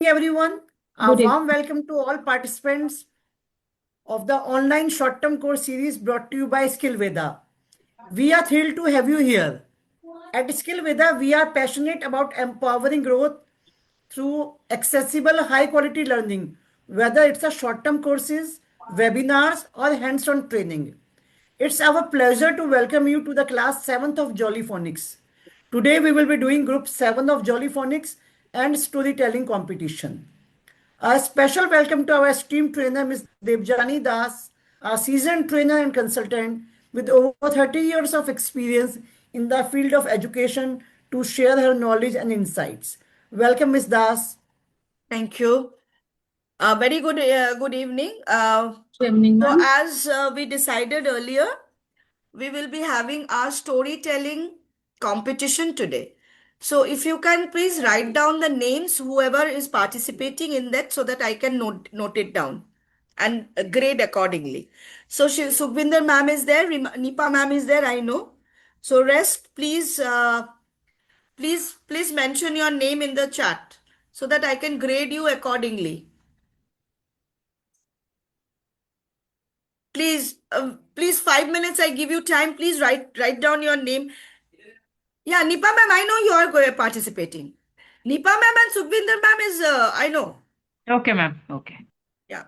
Everyone. A Good warm evening. welcome to all participants of the online short-term course series brought to you by SkillVeda. We are thrilled to have you here. At SkillVeda, we are passionate about empowering growth through accessible, high-quality learning, whether it's a short-term courses, webinars, or hands-on training. It's our pleasure to welcome you to the class 7th of Jollyphonics. Today we will be doing group 7 of Jollyphonics and storytelling competition. A special welcome to our esteemed trainer, Ms. Devjani Das, a seasoned trainer and consultant with over 30 years of experience in the field of education to share her knowledge and insights. Welcome, Ms. Das. Thank you. Very good evening. Good evening, So ma'am. as we decided earlier, we will be having our storytelling competition today. So if you can please write down the names, whoever is participating in that, so that I can note it down and grade accordingly. So Sukhvinder ma'am is there, Nipa ma'am is there, I know. So rest, please mention your name in the chat so that I can grade you accordingly. Please, 5 minutes. I give you time. Please write down your name. Yeah, Nipa ma'am, I know you are participating. Nipa ma'am and Sukhvinder ma'am is I know. Okay, ma'am. Okay. Yeah,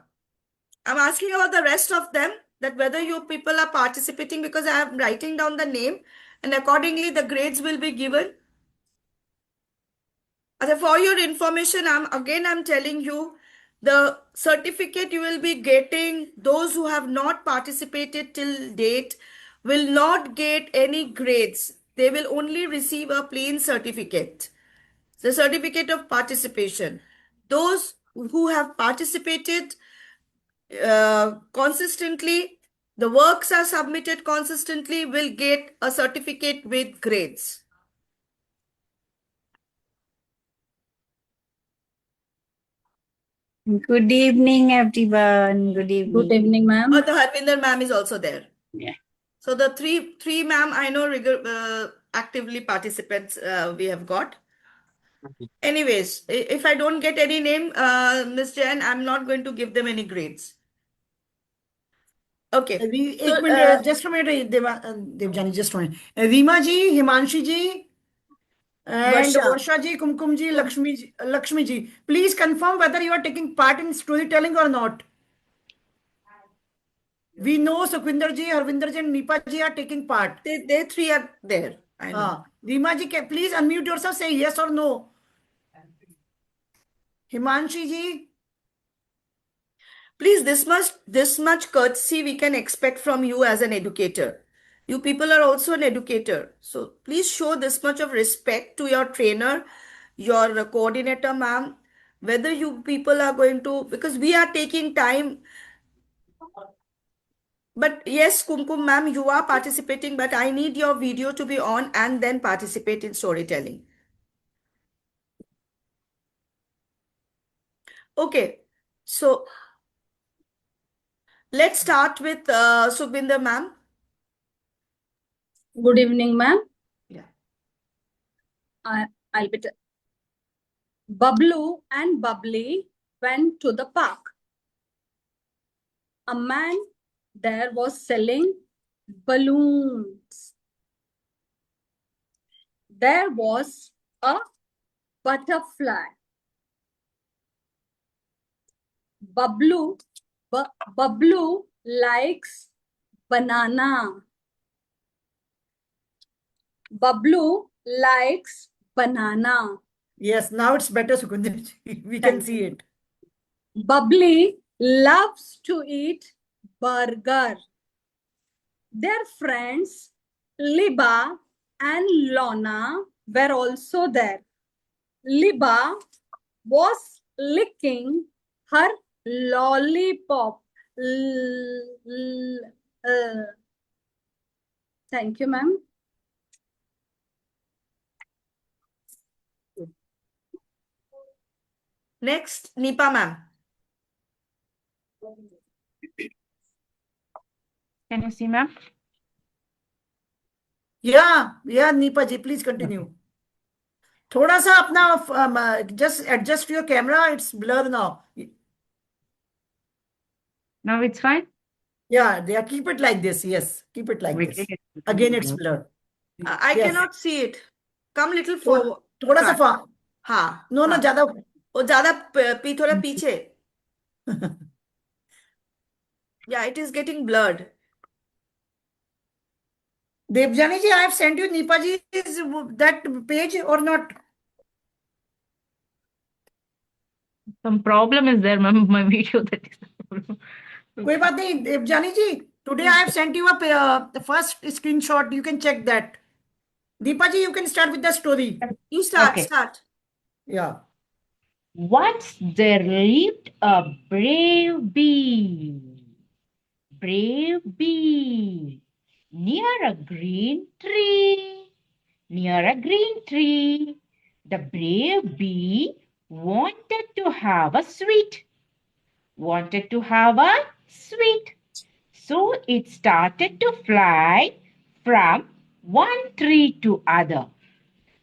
I'm asking about the rest of them, that whether you people are participating, because I am writing down the name and accordingly the grades will be given. For your information, I'm telling you, the certificate you will be getting, those who have not participated till date will not get any grades. They will only receive a plain certificate, the certificate of participation. Those who have participated consistently, the works are submitted consistently, will get a certificate with grades. Good evening, everyone. Good evening. Good evening, ma'am. The Harvinder ma'am is also there. Yeah. So the three ma'am, I know actively participants we have got. Anyways, if I don't get any name, Ms. Jain, I'm not going to give them any grades. Okay. So, एक minute just a minute Devjani just a minute Reema ji, Himanshi ji and Varsha. Varsha ji, Kumkum ji, Lakshmi ji, please confirm whether you are taking part in storytelling or not. We know Sukhvinder ji, Harvinder ji, and Nipa ji are taking part. They three are there. I know. Rima ji, please unmute yourself, say yes or no. Himanshi ji. Please, this much courtesy we can expect from you as an educator. You people are also an educator. So please show this much of respect to your trainer, your coordinator, ma'am, whether you people are going to, because we are taking time. But yes, Kumkum ma'am, you are participating, but I need your video to be on and then participate in storytelling. Okay, so let's start with Sukhvinder ma'am. Good evening, ma'am. Yeah. I'll be. Bablu and Bubbly went to the park. A man there was selling balloons. There was a butterfly. Bablu likes banana. Bablu likes banana. Yes, now it's better, Sukhvinder ji. We can see it. Bubbly loves to eat burger. Their friends Liba and Lona were also there. Liba was licking her lollipop. Thank you, ma'am. Next, Nipa ma'am. Can you see, ma'am? Yeah, Nipa ji, please continue. थोड़ा सा अपना just adjust your camera. It's blur now. Now it's fine. Yeah, they are, keep it like this. Yes, keep it like this. Wicked. Again, it's blurred. I Yes. cannot see it. Come little थो- forward. थोड़ा सा हाँ हाँ no हाँ ज्यादा वो ज्यादा थोड़ा पीछे. Yeah, it is getting blurred. Devyani ji, I have sent you Nipa ji is that page or not? Some problem is there, ma'am. My video, that is the problem. कोई बात नहीं देवजानी जी. Today I have sent you the first screenshot. You can check that. Deepa ji, you can start with the story. You start, Okay. start. Yeah. Once there lived a brave bee. Brave bee. Near a green tree. Near a green tree. The brave bee wanted to have a sweet. Wanted to have a sweet. So it started to fly from one tree to other.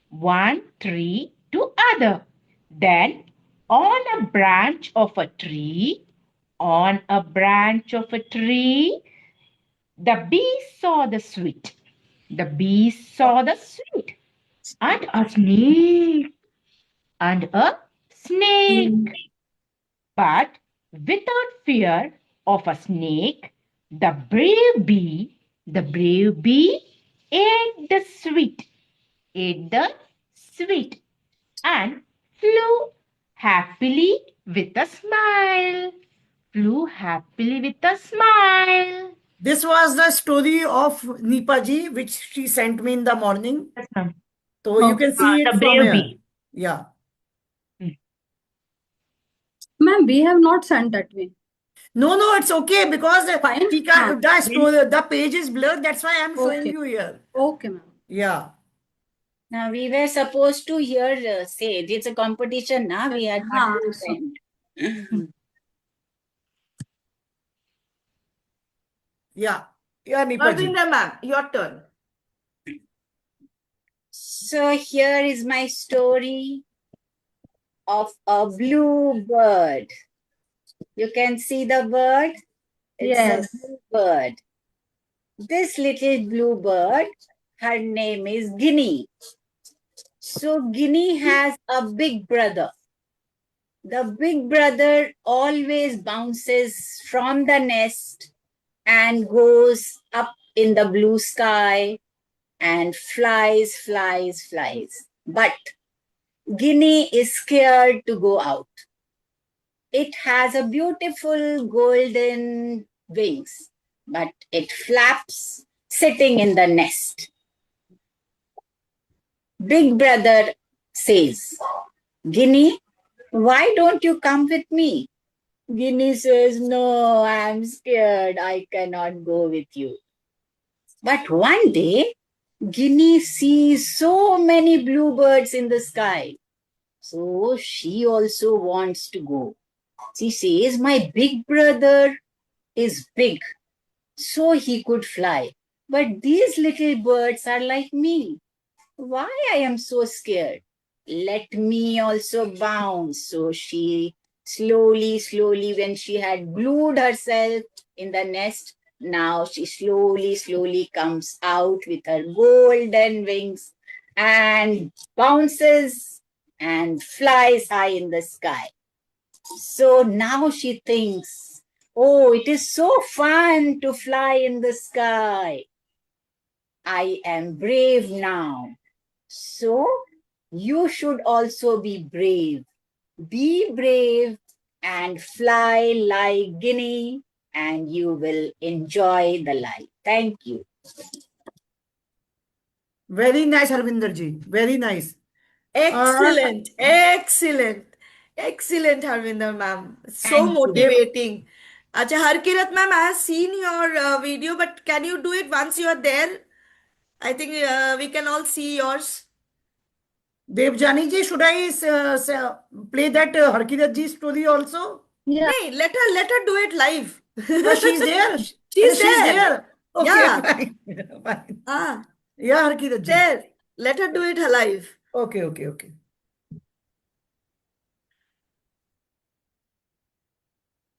One tree to other. Then on a branch of a tree, on a branch of a tree, the bee saw the sweet. The bee saw the sweet. And a snake. And a snake. But without fear of a snake, the brave bee ate the sweet, and flew happily with a smile. Flew happily with a smile. This was the story of Nipa ji, which she sent me in the morning. Yes, ma'am. So you can see The it from brave here. bee. Yeah. Ma'am, we have not sent that way. No, it's okay because Fine. she can't, the page is blurred. That's why I'm showing Okay. you here. Okay, ma'am. Yeah. Now we were supposed to hear Sage. It's a competition now. We had हाँ, not to so- send. Yeah. Yeah, Nipa ji. Arvinda ma'am, your turn. So here is my story of a blue bird. You can see the bird? It's Yes. a blue bird. This little blue bird, her name is Guinea. So Guinea has a big brother. The big brother always bounces from the nest and goes up in the blue sky and flies. But Guinea is scared to go out. It has a beautiful golden wings, but it flaps sitting in the nest. Big brother says, Guinea, why don't you come with me? Guinea says, no, I'm scared. I cannot go with you. But one day, Guinea sees so many bluebirds in the sky. So she also wants to go. She says, my big brother is big, so he could fly. But these little birds are like me. Why I am so scared? Let me also bounce. So she slowly, when she had glued herself in the nest, now she slowly comes out with her golden wings and bounces and flies high in the sky. So now she thinks, oh, it is so fun to fly in the sky. I am brave now. So you should also be brave. Be brave and fly like Guinea, and you will enjoy the life. Thank you. Very nice, Harvinder ji. Very nice. Excellent, excellent, Harvinder ma'am. So Thank you. motivating. Acha, Harkirat ma'am, I have seen your video, but can you do it once you are there? I think we can all see yours. Devjani ji, should I play that Harkirat ji story also? Yeah. Hey, let her do it live. She's there. She's there. Okay, Yeah. fine. Ah, Yeah, Harkirat ji. there. Let her do it live. Okay.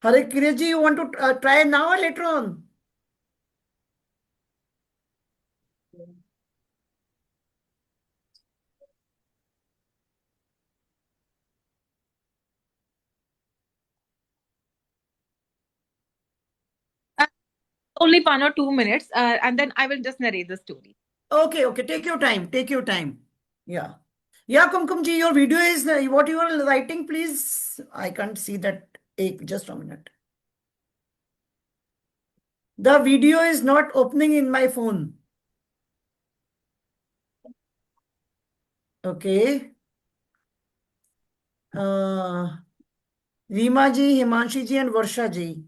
Hare Kiresh ji, you want to try now or later on? Only 1 or 2 minutes, and then I will just narrate the story. Okay, okay. Take your time. Take your time. Yeah. Yeah, Kumkum ji, your video is what you are writing, please. I can't see that. Just a minute. The video is not opening in my phone. Okay. Reema ji, Himanshi ji, and Varsha ji.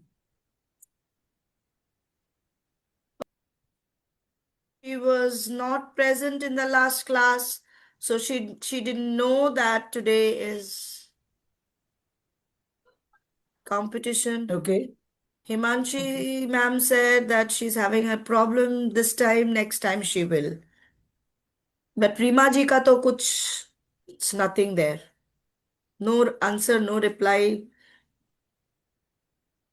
She was not present in the last class, so she didn't know that today is competition. Okay. Himanshi ma'am said that she's having a problem this time, next time she will. But Prima ji ka to kuch, it's nothing there. No answer, no reply,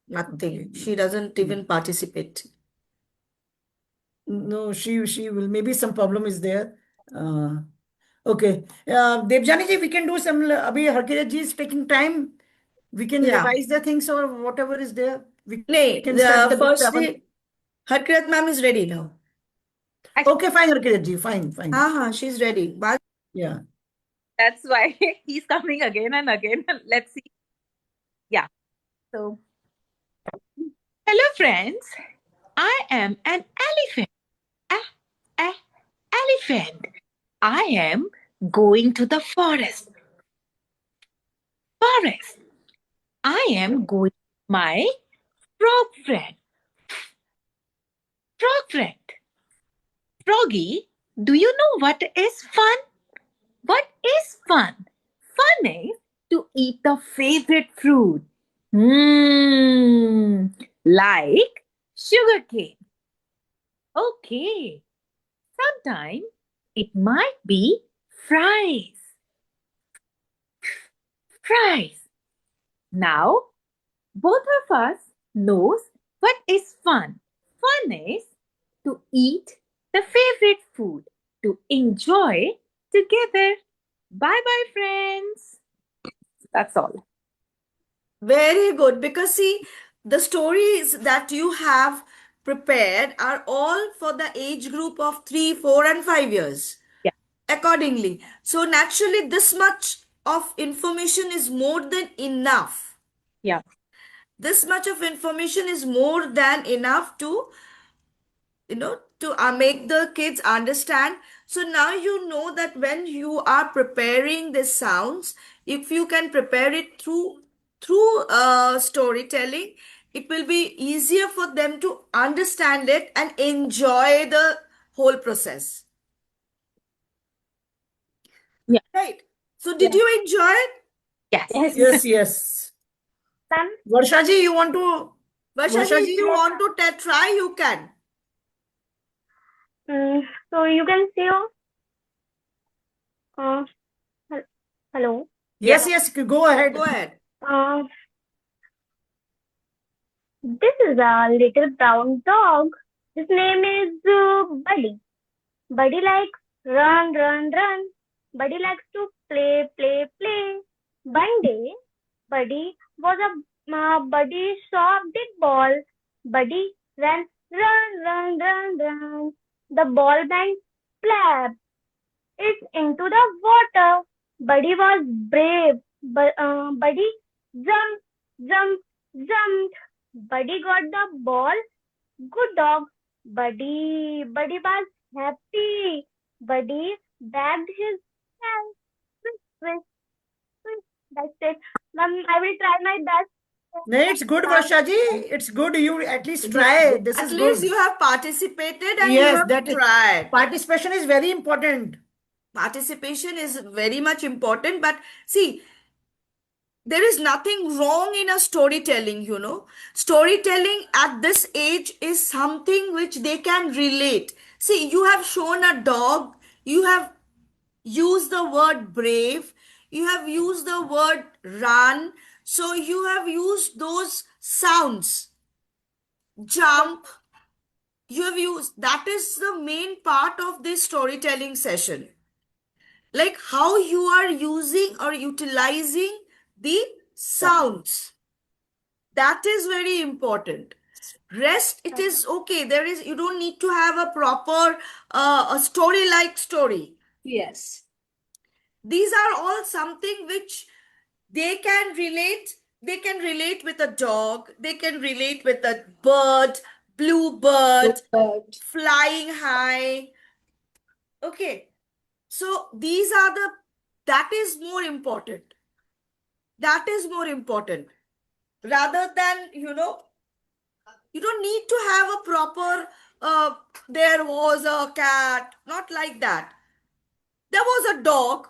nothing. She doesn't even participate. No, she will. Maybe some problem is there. Okay. Debjani ji, we can do some. Abhi Harkirat ji is taking time. We can Yeah. revise the things or whatever is there. We Nay, can start the bit first seven. Harkirat ma'am is ready now. Okay, fine, Harkirat ji. Fine, fine. She's ready. But Yeah. That's why he's coming again and again. Let's see. Yeah. So, hello, friends. I am an elephant. Elephant. I am going to the forest. I am going with my frog friend. Froggy, do you know what is fun? What is fun? Fun is to eat the favorite fruit. Like sugarcane. Okay. Sometime it might be fries. Now, both of us knows what is fun. Fun is to eat the favorite food, to enjoy together. Bye bye, friends. That's all. very good, because see, the stories that you have prepared are all for the age group of 3, 4, and 5 years. Yeah. Accordingly. So naturally, this much of information is more than enough. Yeah. This much of information is more than enough to make the kids understand. So now you know that when you are preparing the sounds, if you can prepare it through storytelling, it will be easier for them to understand it and enjoy the whole process. Yeah. Right. So did you enjoy it? Yes. Yes. Varsha ji, you want to? Varsha ji, if you want to try, you can. So you can see hello. Yes, go ahead. Go ahead. This is a little brown dog. His name is Buddy. Buddy likes run. Buddy likes to play. One day, Buddy saw a big ball. Buddy ran. The ball went slap. It's into the water. Buddy was brave. Buddy jumped. Buddy got the ball. Good dog. Buddy was happy. Buddy wagged his tail. That's it. Ma'am, I will try my best. No, it's good, Varsha ji. It's good. You at least try. This At is least good. you have participated and you Yes, have that is- tried. Participation is very important. Participation is very much important, but see, there is nothing wrong in a storytelling. Storytelling at this age is something which they can relate. See, you have shown a dog, you have used the word brave, you have used the word run. So you have used those sounds. Jump, you have used, that is the main part of this storytelling session. Like how you are using or utilizing the sounds. That is very important. Rest, it is okay. There is, you don't need to have a proper a story like story. Yes. These are all something which they can relate. They can relate with a dog. They can relate with a bird, blue bird, But flying high. Okay. So these are the, that is more important. That is more important. Rather than, you don't need to have a proper, there was a cat, not like that. There was a dog,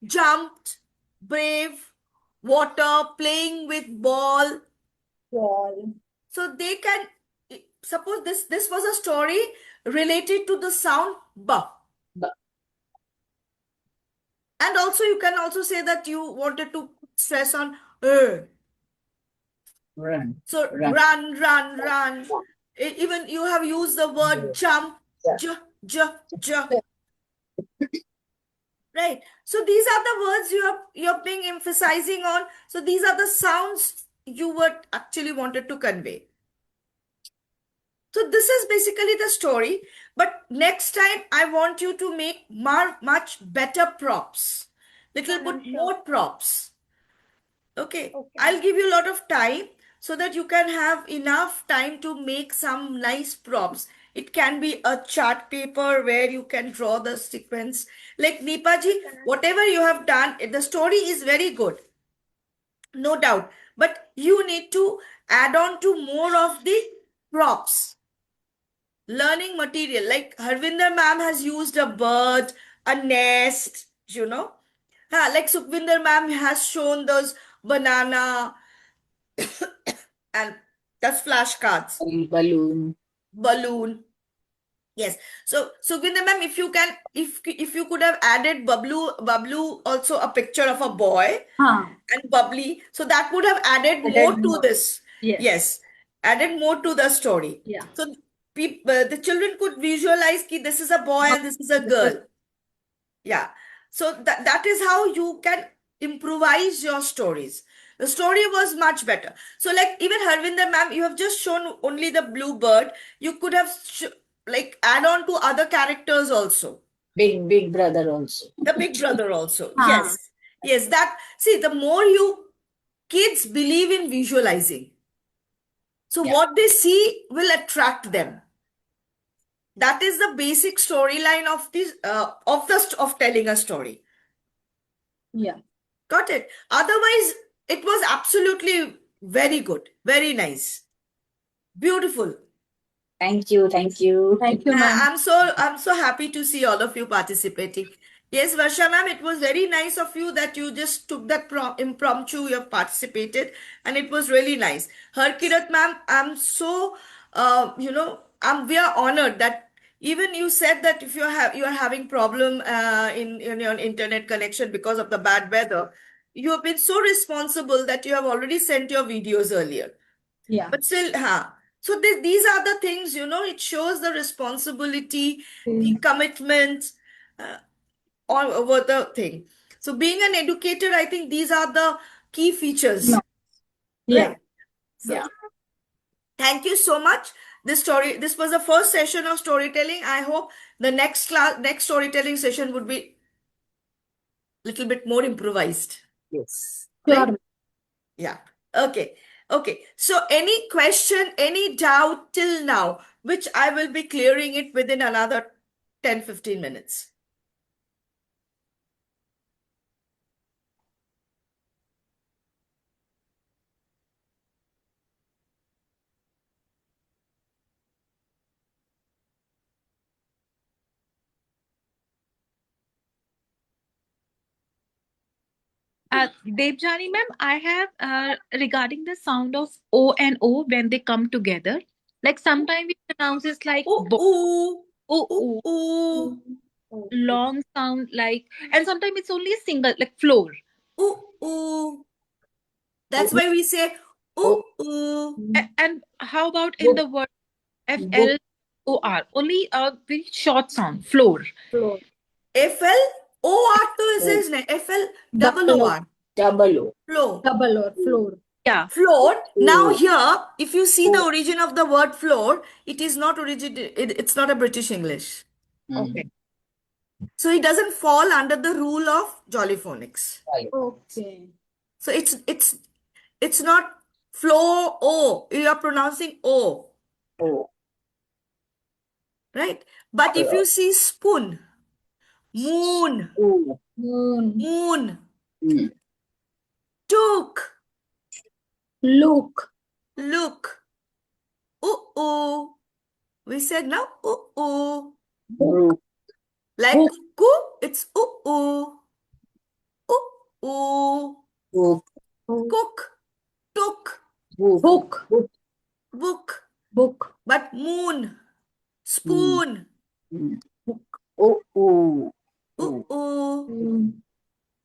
jumped, brave, water, playing with ball. Paul. So they can, suppose this was a story related to the sound B. Ba. And also you can also say that you wanted to stress on R. Run. So Run. run, run, run. Even you have used the word jump, Yeah. j. Right. So these are the words you're being emphasizing on. So these are the sounds you were actually wanted to convey. So this is basically the story. But next time I want you to make much better props. Little bit more props. Okay. I'll give you a lot of time so that you can have enough time to make some nice props. It can be a chart paper where you can draw the sequence. Like Neepaji, whatever you have done, the story is very good. No doubt. But you need to add on to more of the props. Learning material. Like Harvinder ma'am has used a bird, a nest, like Sukhvinder ma'am has shown those banana and that's flashcards, Balloon. balloon. Yes. So Sukhvinder ma'am, if you can, if you could have added Bablu also a picture of a boy Huh. and bubbly, so that would have added more to this. Yes. Yes, added more to the story. Yeah. So the children could visualize that this is a boy and this is a girl. Yeah. So that is how you can improvise your stories. The story was much better. So like even Harvinder ma'am, you have just shown only the blue bird. You could have like add on to other characters also. Big brother also. The big brother also. Huh. Yes. Yes. That, see, the more kids believe in visualizing. So Yeah. what they see will attract them. That is the basic storyline of this of telling a story. Yeah. Got it? Otherwise, it was absolutely very good, very nice, beautiful. Thank you. Thank you. Thank you, ma'am. I'm so happy to see all of you participating. Yes, Varsha ma'am, it was very nice of you that you just took that impromptu, you have participated, and it was really nice. Harkirat ma'am, I'm so we are honored that even you said that if you are having problem in your internet connection because of the bad weather, you have been so responsible that you have already sent your videos earlier. Yeah. But still, so these are the things, it shows the responsibility, the commitment all over the thing. So being an educator, I think these are the key features. No. Yeah. Right? So, Yeah. thank you so much. This was the first session of storytelling. I hope the next storytelling session would be a little bit more improvised. Yes. Right? Sure. Yeah. Okay. Okay. So any question, any doubt till now, which I will be clearing it within another 10-15 minutes. Debjani ma'am, I have regarding the sound of O and O when they come together. Like sometimes we pronounce it like Ooh, bo, ooh, o, ooh, o, ooh, long sound like, and sometimes it's only a single like floor. ooh, ooh. That's why we say ooh, ooh. And how about in the word FLOR? Only a very short sound, floor. Floor. FL-OR is his name. FL-OOR. Double O. Floor. Double or floor. Yeah. Floor. Now Ooh. here, if you see the origin of the word floor, it is not it's not a British English. Okay. So it doesn't fall under the rule of Jolly Phonics. Okay. So it's not floor O. You are pronouncing O, O. right? But if you see spoon, moon, Ooh. Moon. moon, Mm. took, Look. look, ooh. We said now ooh. Brook. Like cuckoo, it's ooh. Book. Cook, took, Book. Book. book. Book. But moon, spoon, Mm. Ooh. Ooh. ooh. Mm.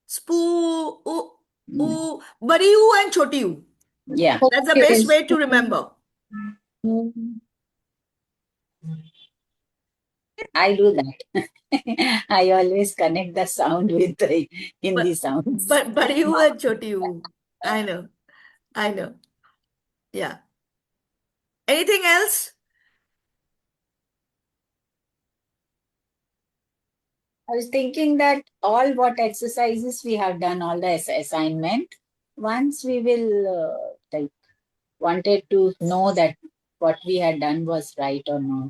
Spoo, ooh. Badi oo and choti oo. Yeah, That's the Okay. best way to remember. Mm. I do that. I always connect the sound with the Hindi sounds. But badi oo and choti oo. I know. Yeah. Anything else? I was thinking that all what exercises we have done, all the assignment, once we will wanted to know that what we had done was right or not.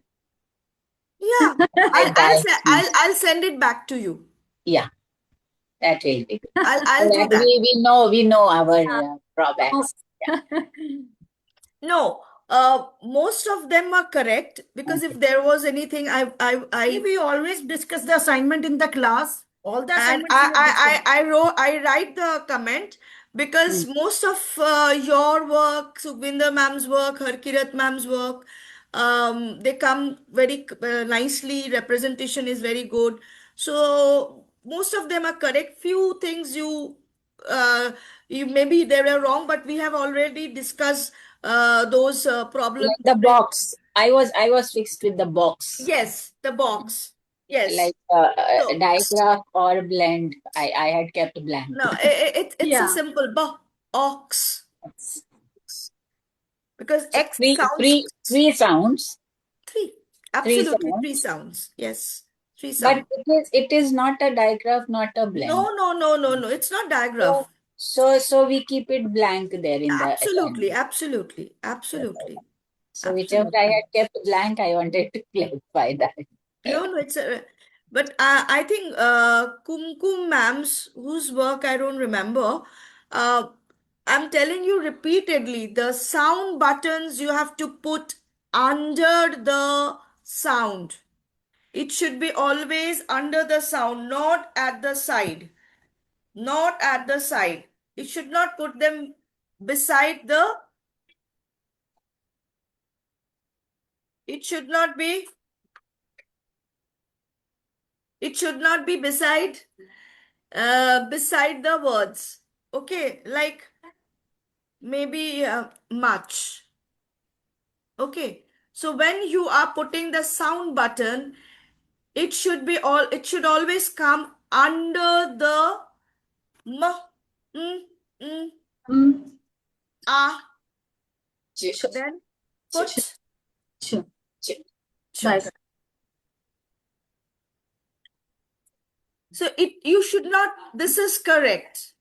Yeah. Like that. I'll send it back to you. Yeah, that will be good. I'll So do that that. we know our drawbacks. No, most of them are correct because if there was anything, We always discuss the assignment in the class. All the and assignments we have discussed. I write the comment because most of your work, Sukhvinder ma'am's work, Harkirat ma'am's work, they come very nicely. Representation is very good. So most of them are correct. Few things you maybe they were wrong, but we have already discussed those problems. Like the box. I was fixed with the box. Yes, the box. Yes. Like So- digraph or blend. I had kept blank. No, it's a Yeah. simple ox because So X sounds three sounds, three. Absolutely, sounds. three sounds. Yes, three but sounds. it is not a digraph, not a blend. No. It's not digraph. So we keep it blank there in the Absolutely, assignment. absolutely. So whichever I had kept blank, I wanted to clarify that. No, it's but I think Kumkum ma'am's whose work I don't remember. I'm telling you repeatedly, the sound buttons you have to put under the sound. It should be always under the sound, not at the side. Not at the side. It should not put them beside the. It should not be. It should not be beside the words. Okay, like maybe much. Okay, so when you are putting the sound button, it should always come under the then put Right. so you should not, this is correct.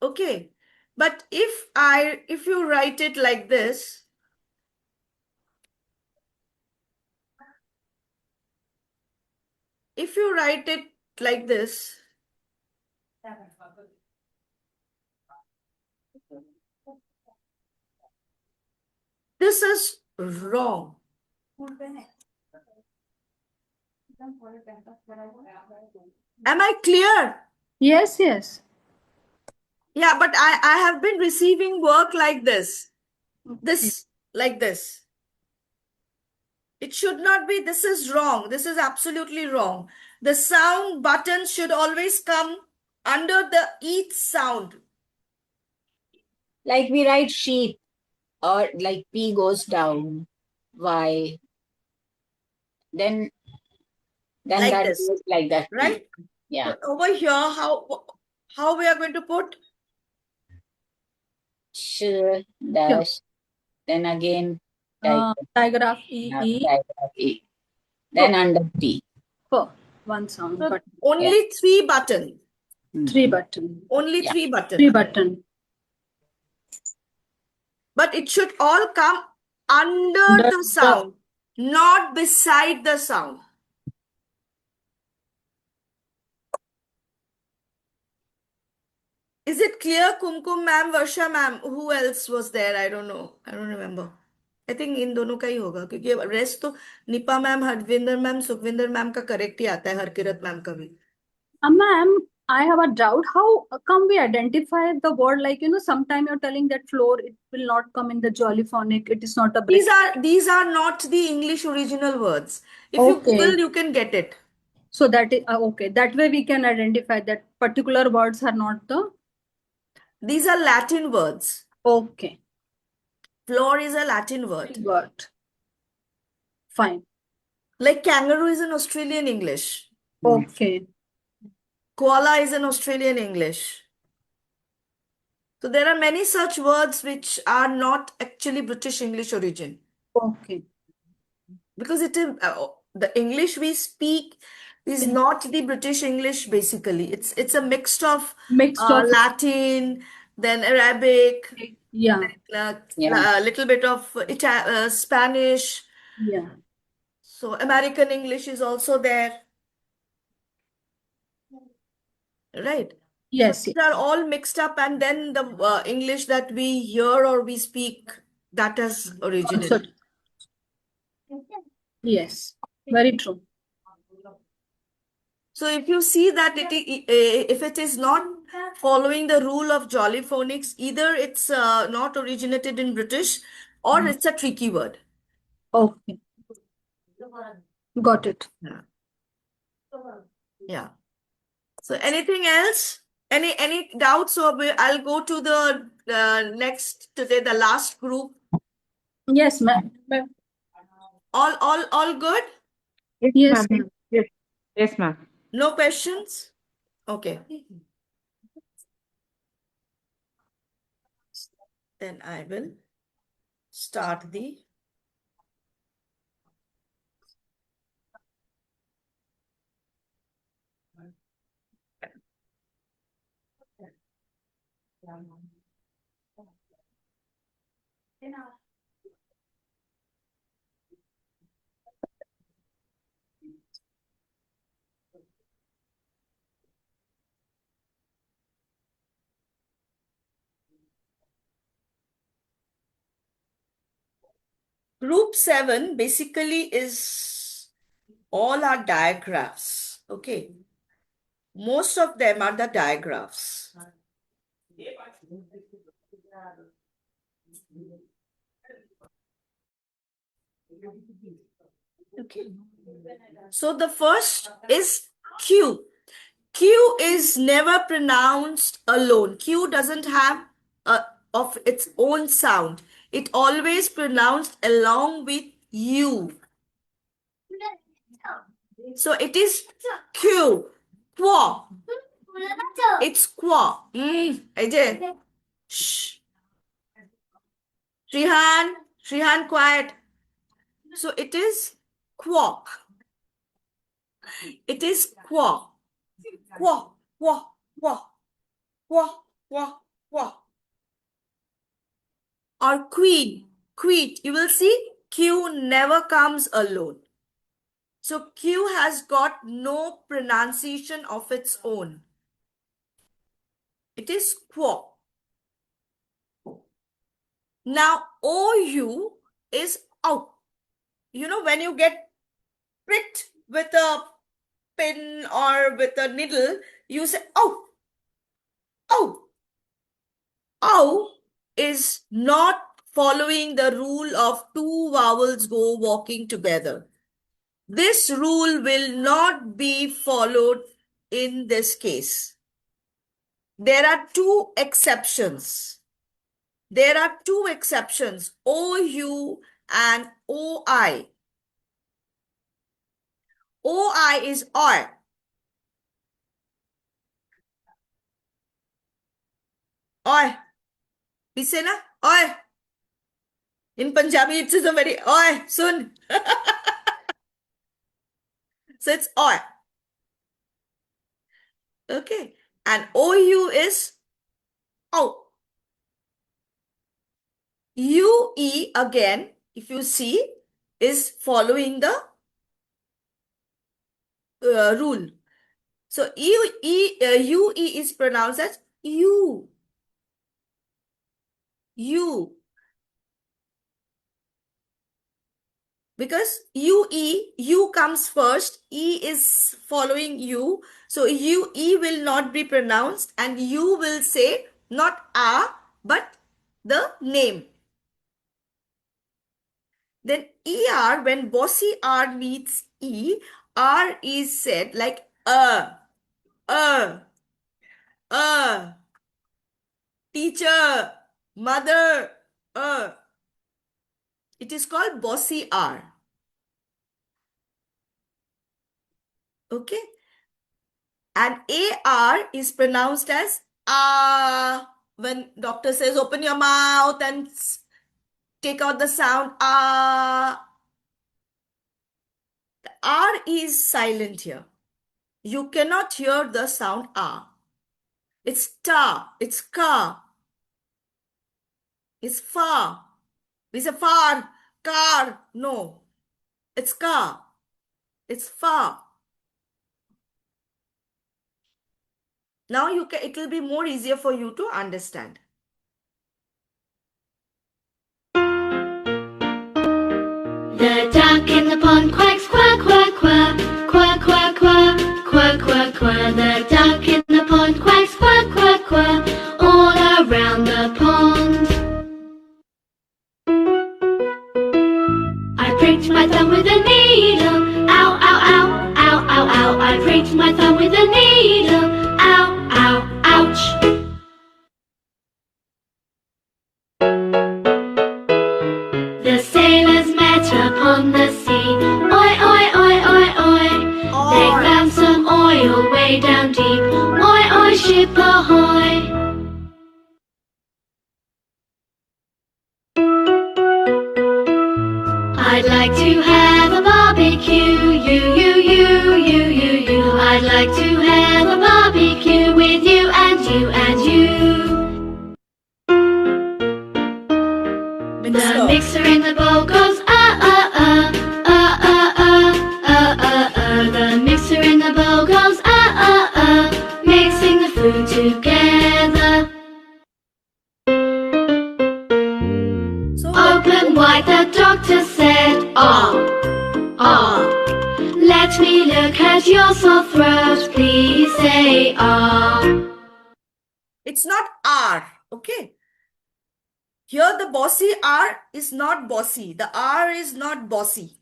Okay, but if you write it like this, if you write it like this, this is wrong. Am I clear? Yes. Yeah, but I have been receiving work like this. Like this. It should not be, this is wrong. This is absolutely wrong. The sound button should always come under the each sound. Like we write sheep, or like P goes down, Y, then Like that this, goes like that. P. right? Yeah. So over here, how we are going to put? Sh, dash, then again Digraph E, digraph E. Then under T. for one sound, So but only three button. three button. Only Yeah. three button. Three button. But it should all come under Under the sound, not beside the sound. Is it clear, Kumkum ma'am, Varsha ma'am? Who else was there? I don't know. I don't remember. I think इन दोनों का ही होगा क्योंकि rest तो Nipa ma'am, Harvinder ma'am, Sukhvinder ma'am का correct ही आता है, Harkirat ma'am का भी. Ma'am, I have a doubt. How come we identify the word, like, sometime you're telling that floor, it will not come in the jollyphonic, it is not a break. These are not the English original words. If you Okay. Google, you can get it. So that is okay. That way we can identify that particular words are not the These are Latin words. okay Floor is a Latin word. word. Fine. Like kangaroo is an Australian English. Okay. Koala is an Australian English. So there are many such words which are not actually British English origin. Okay. Because it is the English we speak is not the British English basically. It's a mix of Mixed of Latin, then Arabic, yeah. a little bit of Spanish. Yeah. So American English is also there. Right. Yes. These are all mixed up, and then the English that we hear or we speak, that has originated. Yes. Very true. So if you see that if it is not following the rule of jolly phonics, either it's not originated in British or it's a tricky word. Okay. Got it. Yeah. So anything else? Any doubts? So I'll go to the next today, the last group. Yes, ma'am. All good? Yes, ma'am. Yes, ma'am. No questions? Okay. Then I will start the Group 7 basically is all our diagraphs. Okay. Most of them are the diagraphs. Okay. So the first is Q. Q is never pronounced alone. Q doesn't have of its own sound. It always pronounced along with U. So it is Q. Qua. It's qua. AJ. Shh. Shrihan, quiet. So it is qua. It is qua. Qua, qua, qua, qua, qua, qua. Or queen, queet. You will see Q never comes alone. So Q has got no pronunciation of its own. It is quo. Now OU is out. You know, when you get pricked with a pin or with a needle, you say, oh, oh. Ow is not following the rule of two vowels go walking together. This rule will not be followed in this case. There are two exceptions. There are two exceptions, OU and OI. OI is oi. Oi. We say na? Oi. In Punjabi, it is a very oi, sun. So it's oi. Okay. And OU is oh. UE again, if you see, is following the rule. So UE is pronounced as you. You. Because U comes first, E is following U. So E will not be pronounced and you will say not a, but the name. Then ER, when bossy R meets E, R is said like teacher, mother, It is called bossy R. Okay. And AR is pronounced as ah. When doctor says open your mouth and take out the sound ah. The R is silent here. You cannot hear the sound ah. It's ta, it's ka, it's fa. We say far, car. No, it's ka, it's fa. Now it will be more easier for you to understand. The duck in the pond quacks, quack, quack, quack, quack, quack, quack, quack, quack, quack. The duck in the pond quacks, quack, quack, quack, all around the pond. I pricked my thumb with a needle, ow, ow, ow, ow, ow, ow. I pricked my thumb with a needle, ow, ow, ouch. The sailors met upon the sea. Oi, oi, oi, oi, oi. They found some oil way down deep. Oi, oi, ship ahoy. I'd like to have a barbecue. You. I'd like to have a barbecue with you and you and you. The mixer in the bowl goes The mixer in the bowl goes mixing the food together. So Open wide, the doctor said, Let me look at your sore throat, please say it's not R, okay? Here the bossy R is not bossy. The R is not bossy.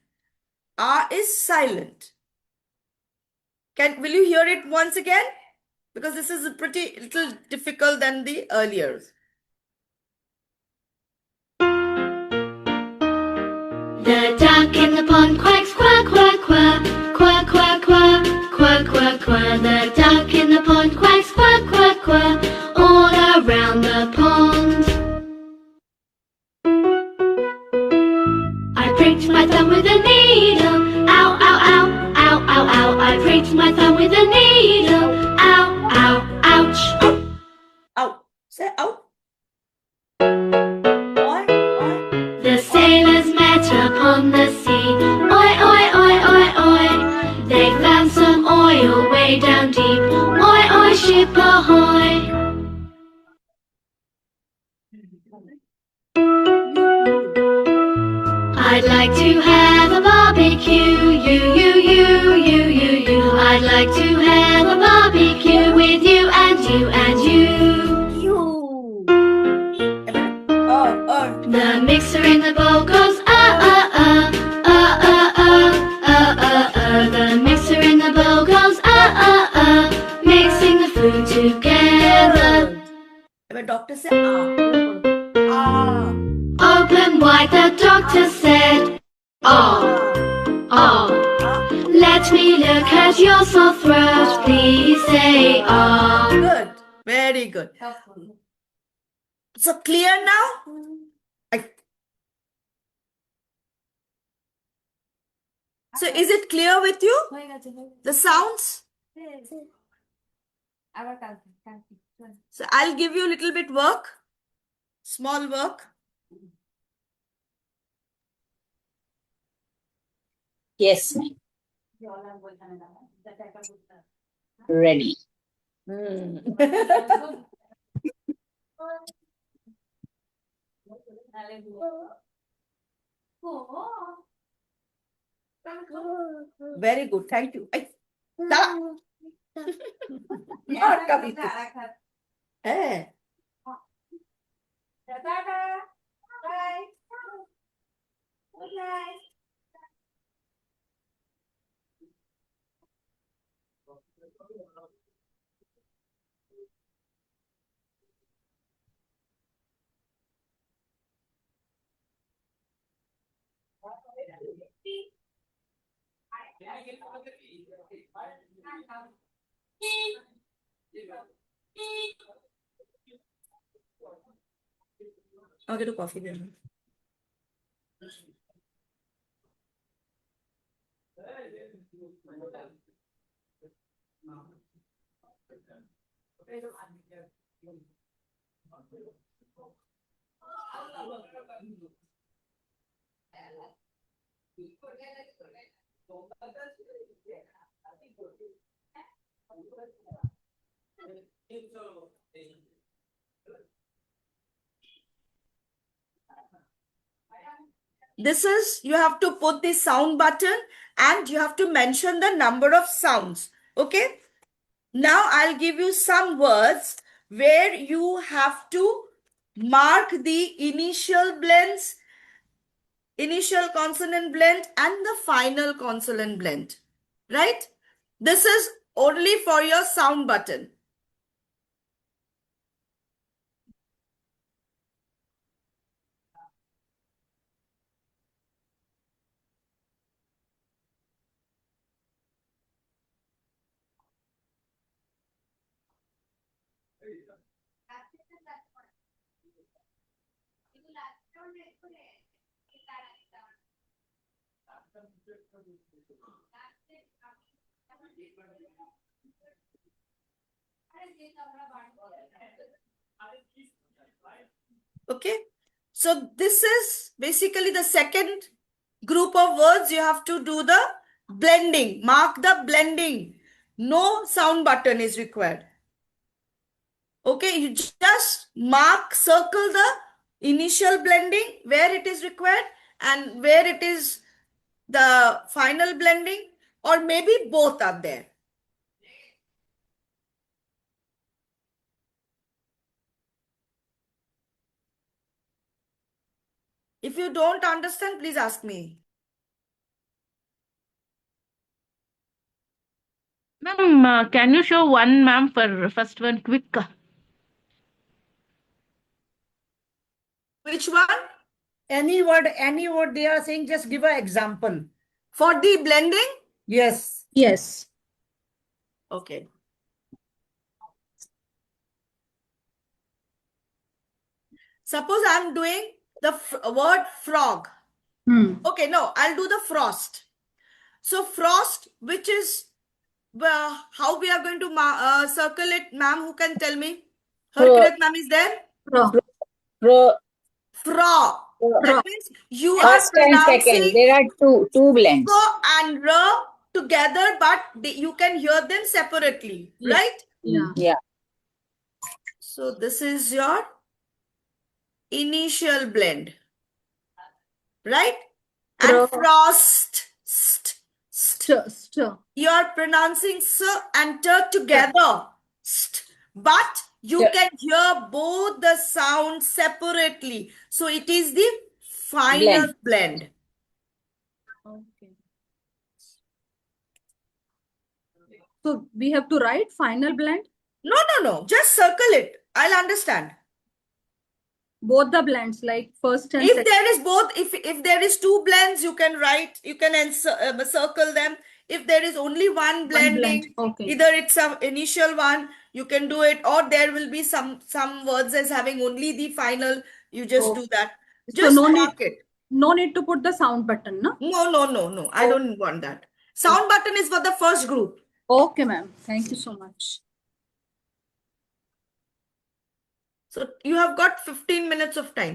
R is silent. Will you hear it once again? Because this is a pretty little difficult than the earlier. The duck in the pond quacks, quack, quack, quack, quack, quack, quack, quack, quack, quack. The duck in the pond quacks, quack, quack, quack, all around the pond. I pricked my thumb with a needle, ow, ow, ow, ow, ow, ow. I pricked my thumb with a needle, ow, ow, ouch. Ow. Say ow. The sailors met upon the sea. Oi, oi, oi, oi, oi. They found some oil way down deep. Oi, oi, ship ahoy. I'd like to have a barbecue. You. I'd like to have a barbecue with you and you and you. The mixer in the bowl goes The mixer in the bowl goes mixing the food together. When doctor says ah, white, the doctor said. Oh, let me look at your sore throat. Please say oh. Good. Very good. So clear now? So is it clear with you? The sounds? So I'll give you a little bit work. Small work. Yes, ma'am. Ready. Very good. Thank you. Da. Not कभी तो. Eh. I'll get a coffee then. This is, you have to put the sound button and you have to mention the number of sounds. Okay. Now I'll give you some words where you have to mark the initial blends, initial consonant blend and the final consonant blend. Right? This is only for your sound button. Okay. So this is basically the second group of words. You have to do the blending. Mark the blending. No sound button is required. Okay. You just mark, circle the initial blending where it is required and where it is the final blending, or maybe both are there. If you don't understand, please ask me. Ma'am, can you show one, ma'am, for first one, quick? Which one? Any word they are saying, just give an example. For the blending? Yes. Yes. Okay. Suppose I'm doing the word frog. Okay, no, I'll do the frost. So frost, which is how we are going to circle it, ma'am, who can tell me? Harkirat ma'am is there? Fro. Fro, Frog. That means you are first and second. pronouncing There are two blends. fro and r together, but you can hear them separately, Yes. right? Yeah. Yeah. So this is your initial blend, right? And frost, you're pronouncing s and t together, but you Yeah. can hear both the sounds separately. So it is the final blend. Okay. So we have to write final blend. No, just circle it. I'll understand. Both the blends, like first and If second. there is both, if there is two blends, you can write, you can circle them. If there is only one One blend. blending, Okay. either it's some initial one, you can do it, or there will be some words as having only the final. You just Oh. do that. So Just no need, mark it. no need to put the sound button, no? No. I don't want that. Sound button is for the first group. Okay, ma'am. Thank you so much. So you have got 15 minutes of time.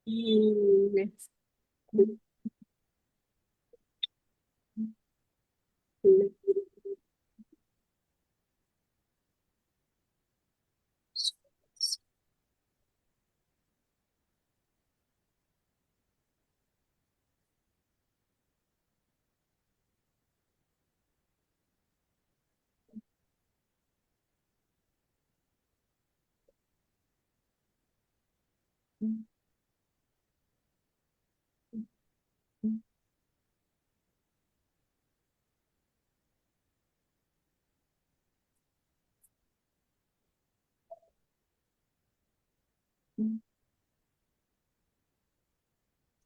Yes.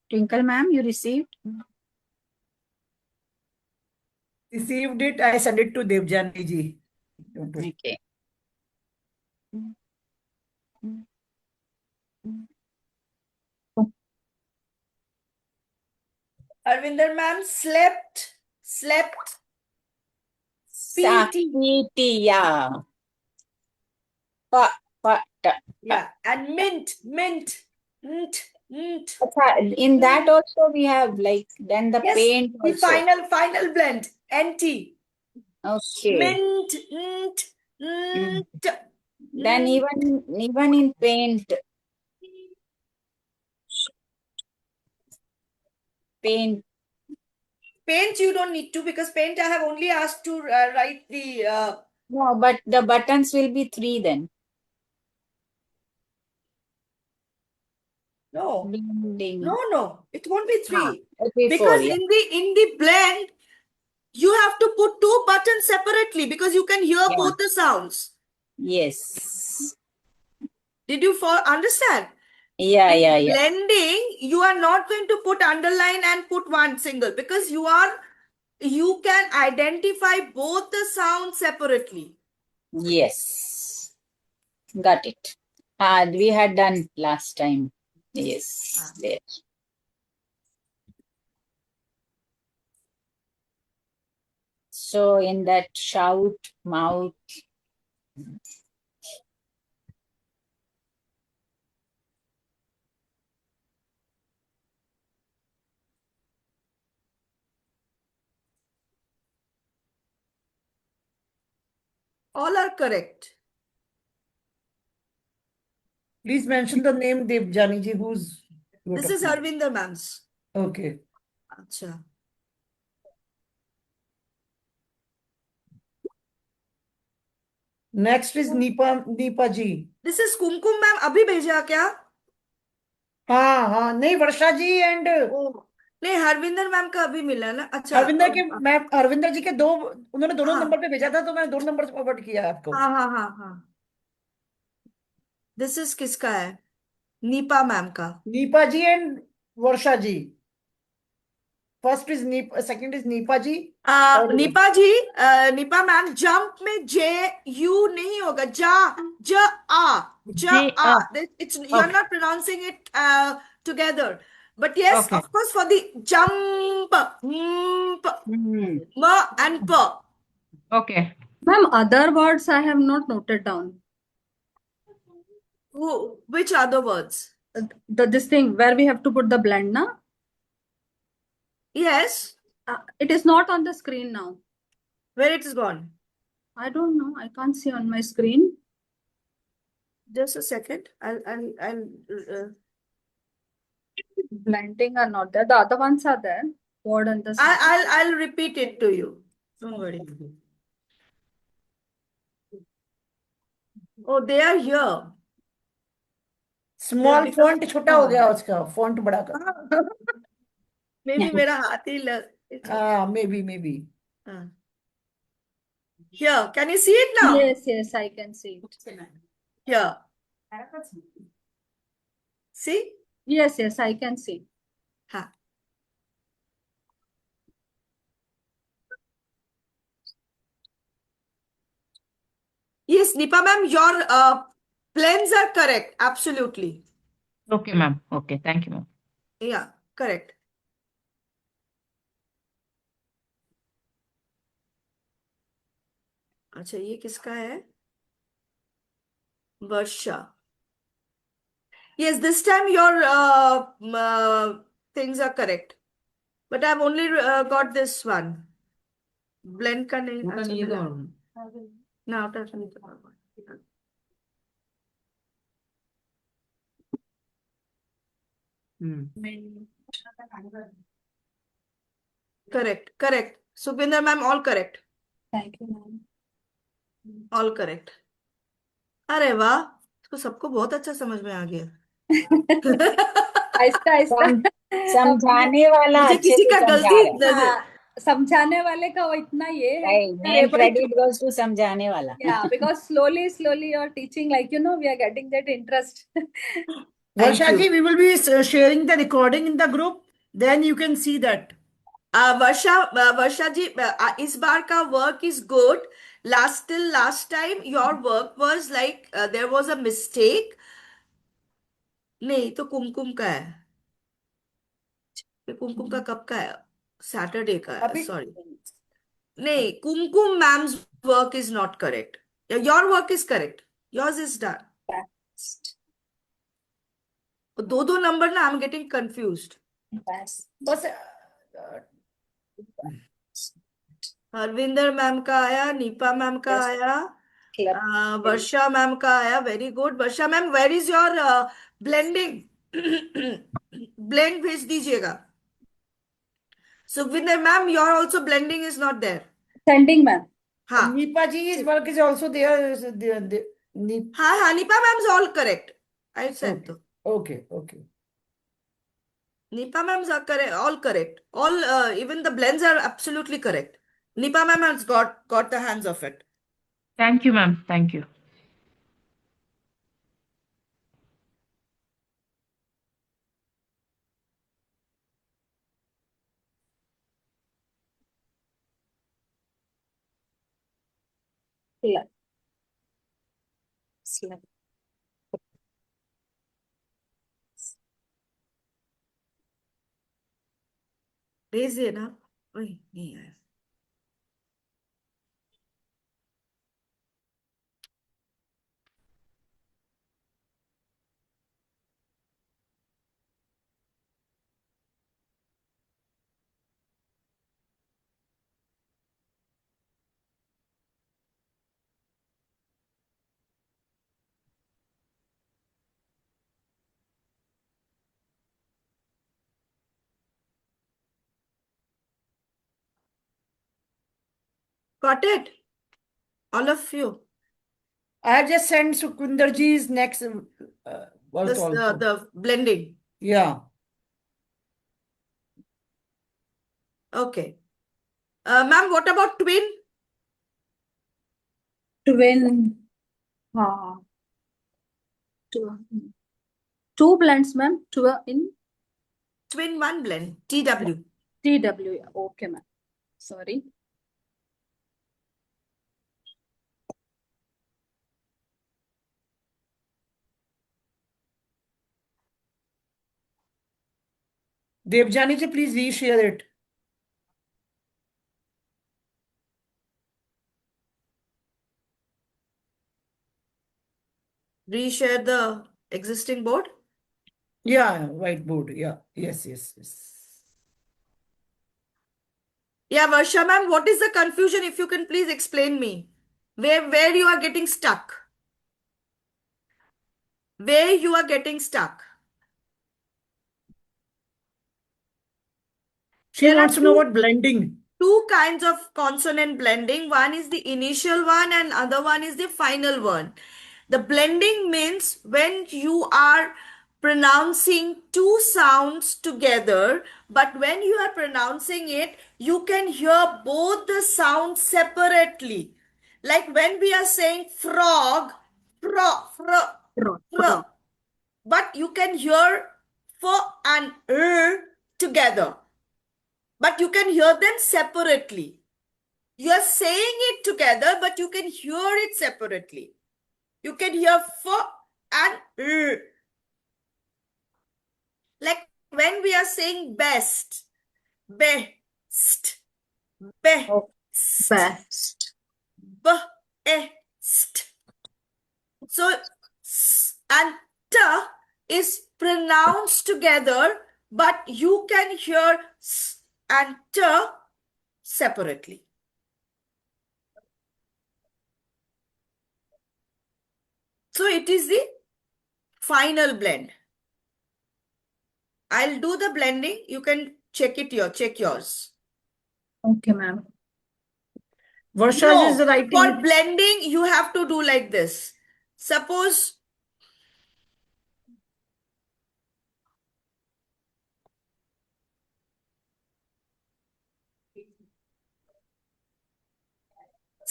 Twinkle ma'am, you received? Received it. I send it to Devjani ji. Don't worry. Okay. Arvinder ma'am, slept. Sakiti, yeah. Yeah, and mint. In that also we have like then the Yes, paint the also. final blend. NT. Okay. Mint. Then even in paint Paint you don't need to, because paint I have only asked to write the no, but the buttons will be 3 then. no. Blending. No, it won't be 3. It'll be 4, Because yeah. in the blend, you have to put 2 buttons separately, because you can hear Yeah. both the sounds. Yes. Did you understand? Yeah, In yeah, yeah. blending, you are not going to put underline and put one single because you can identify both the sounds separately. Yes. Got it. We had done last time. Yes. There. So in that shout, mouth. All are correct. Please mention the name, Devjani ji, who's you were This is talking Harvinder ma'am's. about. Okay. Acha. Next is Nipa ji. This is Kumkum ma'am. अभी भेजा क्या? हाँ, नहीं, वर्षा जी and ओ, नहीं, Harvinder ma'am का अभी मिला ना? अच्छा, हरविंदर के, मैं हरविंदर जी के उन्होंने दोनों हाँ। नंबर पे भेजा था, तो मैंने दोनों नंबर फॉरवर्ड किया आपको। हाँ हाँ हाँ हाँ। दिस इज किसका है? नीपा मैम का। Nipa ji and Varsha ji. First is second is Nipa ji. Nipa ji, Nipa ma'am, jump में जे यू नहीं होगा, ज आ। It's you are Okay. not pronouncing it together, but yes, Okay. of course, for the jump, m and p. Okay. Ma'am, other words I have not noted down. Which other words? This thing where we have to put the blend, na? Yes, It is not on the screen now. where it is gone? I don't know. I can't see on my screen. Just a second. I'll Blending are not there. The other ones are there. Word and the I'll repeat it to you. Don't worry. Oh, they are here. Small because- font छोटा हो गया उसका, font बड़ा कर। Maybe मेरा हाथ ही हाँ, maybe. Here, can you see it now? Yes, I can see it. Here. See? Yes, I can see. Ha. Yes, Nipa ma'am, your blends are correct. Absolutely. Okay, ma'am. Okay. Thank you, ma'am. Yeah, correct. अच्छा, ये किसका है? वर्षा. Yes, this time your things are correct. But I've only got this one. Blend का नहीं. अच्छा, मिला. ना, ওটা নিতে পারবো না. Correct. Sukhvinder ma'am, all correct. Thank you, ma'am. All correct. अरे वाह, इसको सबको बहुत अच्छा समझ में आ गया. आहिस्ता समझाने वाला मुझे अच्छे किसी से का समझा गलती रहा है। समझाने वाले का वो इतना ये है. मेन क्रेडिट गोes to समझाने वाला. Yeah, because slowly you're teaching, like, we are getting that interest. Varsha you. ji, we will be sharing the recording in the group, then you can see that. वर्षा जी, इस बार का work is good. Till last time your work was like there was a mistake. नहीं, तो कुमकुम का है. कुमकुम का कब का है? सैटरडे का है. अभी Sorry. नहीं, कुमकुम ma'am's work is not correct. Your work is correct. Yours is done. दो नंबर ना, I'm getting confused. बस हरविंदर मैम का आया, नीपा मैम का आया, वर्षा मैम का आया. Very good. Varsha ma'am, where is your blending? Blend भेज दीजिएगा. Sukhvinder ma'am, your also blending is not there. Sending, ma'am. हाँ Nipa ji's work is also there. हाँ, Nipah ma'am is all correct. I said तो. Okay. Nipa ma'ams are correct, all correct. All even the blends are absolutely correct. Nipa ma'am has got the hands of it. Thank you, ma'am. Thank you. Slab. Slab. Raise it up. Wait, नहीं got it? All of you. I have just sent Sukhwinder ji's next work This, also. the blending. Yeah. Okay. Ma'am, what about twin? Twin. Two blends, ma'am. Two in Twin one blend. TW. TW. Yeah. Okay, ma'am. Sorry. Devjani ji, please reshare it. Reshare the existing board. Yeah, whiteboard. Yeah. Yes, yes, yes. Yeah, Varsha ma'am, what is the confusion? If you can please explain me. Where you are getting stuck. Where you are getting stuck. She There are wants to know about blending. two kinds of consonant blending. One is the initial one and other one is the final one. The blending means when you are pronouncing two sounds together, but when you are pronouncing it, you can hear both the sounds separately. Like when we are saying frog, fro, but you can hear f and together, but you can hear them separately. You are saying it together, but you can hear it separately. You can hear f and like when we are saying best, best, best, Best. best. So s and t is pronounced together, but you can hear s and t separately. So it is the final blend. I'll do the blending. You can check it here. Check yours. Okay, ma'am. Varsha No, is writing for it. blending, you have to do like this. Suppose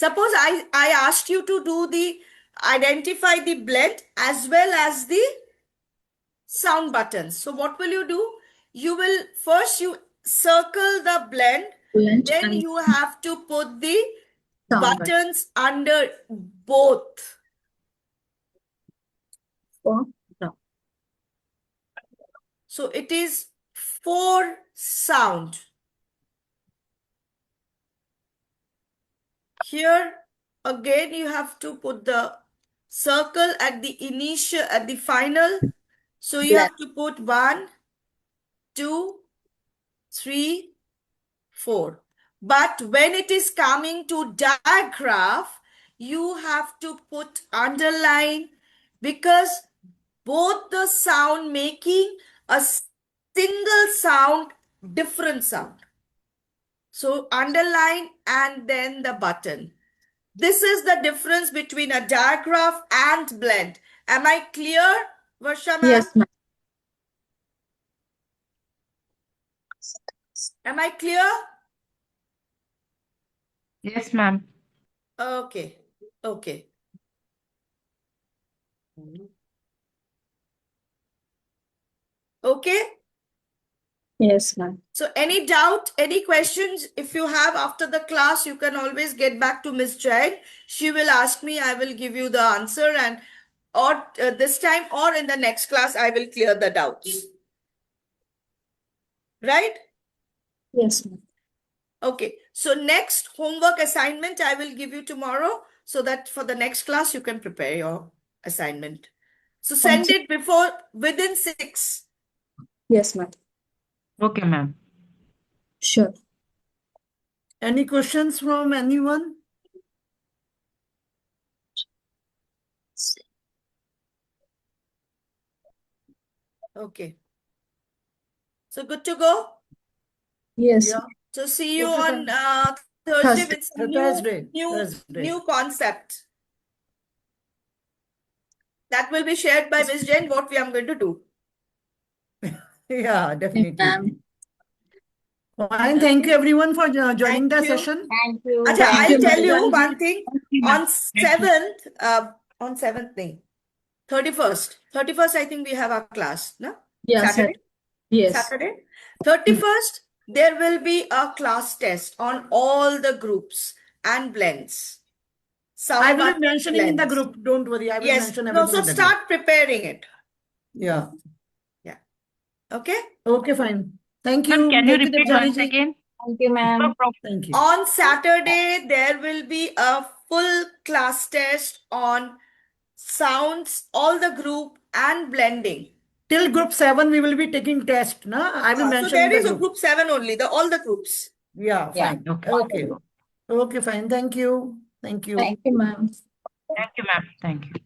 I asked you to do the identify the blend as well as the sound buttons. So what will you do? You will first you circle the blend, Blend then and you have to put the sound button. buttons under both. For the So it is 4 sound. Here again you have to put the circle at the initial, at the final. So you have to put 1, 2, 3, 4. But when it is coming to digraph, you have to put underline because both the sound making a single sound, different sound. So underline and then the button. This is the difference between a digraph and blend. Am I clear, Varsha ma'am? Yes, ma'am. Am I clear? Yes, ma'am. Okay. Okay. Okay. Yes, ma'am. So any doubt, any questions, if you have after the class, you can always get back to Miss Jain. She will ask me, I will give you the answer, and or this time or in the next class, I will clear the doubts. Right? Yes, ma'am. Okay. So next homework assignment I will give you tomorrow, so that for the next class you can prepare your assignment. So send it within 6. Yes, ma'am. Okay, ma'am. Sure. Any questions from anyone? Okay. So good to go? Yes. Yeah. So see you Okay, on fine. Thursday Thursday. with some Thursday. new concept. That will be shared by Miss Jain, what we are going to do. Yeah, definitely. Ma'am. Fine. Thank you everyone for joining Thank the you. session. Thank you. Acha, Thank I'll you, tell you madam. one thing. Thank you, ma'am. On Thank you. 7th thing, 31st, I think we have our class, no? Yeah, Saturday? Yes. Saturday? 31st, there will be a class test on all the groups and blends. I will Sound be mentioning in the blends. group. Don't worry. I will Yes. mention No, everything so in the group. start preparing it. Yeah. Okay? Okay, fine. Thank Ma'am, you. can you Thank you, repeat Dipjani once ji. again? Thank you, ma'am. Thank you. On Saturday, there will be a full class test on sounds, all the group, and blending. Till group 7, we will be taking test. Na? I will So mention there in the is a group. group 7 only, all the groups. Yeah, Yeah. fine. Okay. Okay. Okay, fine. Thank you. Thank you. Thank you, ma'am. Thank you, ma'am. Thank you.